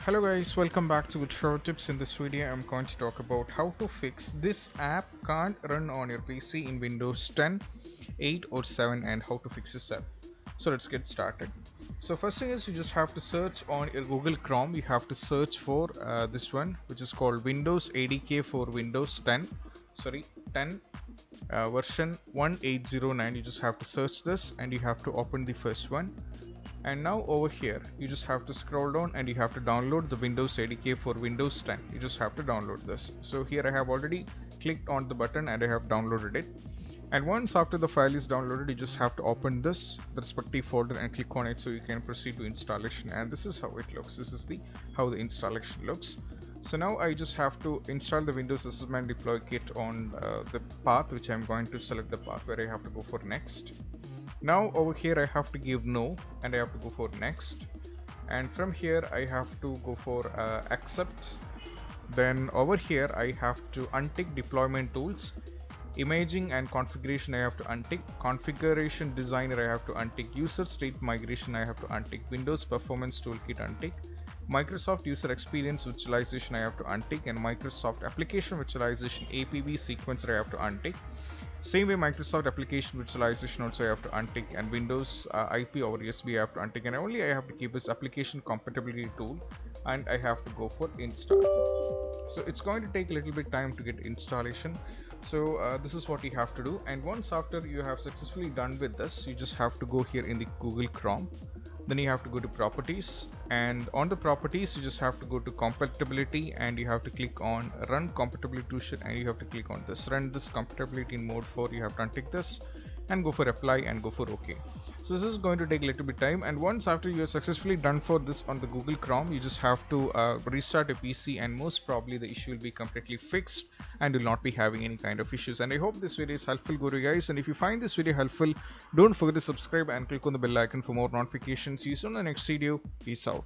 Hello guys, welcome back to Good Tips. In this video I'm going to talk about how to fix this app can't run on your PC in Windows 10, 8 or 7 and how to fix this app. So let's get started. So first thing is you just have to search on your Google Chrome. You have to search for this one, which is called Windows ADK for Windows 10 version 1809. You just have to search this and you have to open the first one. And now over here you just have to scroll down and you have to download the Windows ADK for Windows 10. You just have to download this. So here I have already clicked on the button and I have downloaded it. And once after the file is downloaded, you just have to open the respective folder and click on it so you can proceed to installation. And this is how it looks. This is how the installation looks. So now I just have to install the Windows Assessment Deploy Kit on the path, which I'm going to select the path where I have to go for next. Now over here I have to give no and I have to go for next, and from here I have to go for accept. Then over here I have to untick deployment tools, imaging and configuration I have to untick, configuration designer I have to untick, user state migration I have to untick, Windows performance toolkit untick, Microsoft user experience virtualization I have to untick, and Microsoft application virtualization APV sequencer I have to untick. Same way Microsoft application virtualization also I have to untick, and Windows IP over USB I have to untick, and only I have to keep this application compatibility tool and I have to go for install. So it's going to take a little bit time to get installation. So this is what you have to do, and once after you have successfully done with this, you just have to go here in the Google Chrome. Then you have to go to properties, and on the properties you just have to go to compatibility and you have to click on run compatibility toolshed, and you have to click on this run this compatibility in mode 4. You have to untick this and go for apply and go for OK. So this is going to take a little bit time, and once after you are successfully done for this on the Google Chrome, you just have to restart your PC, and most probably the issue will be completely fixed and will not be having any kind of issues. And I hope this video is helpful, Guru guys, and if you find this video helpful, don't forget to subscribe and click on the bell icon for more notifications. See you soon in the next video. Peace out.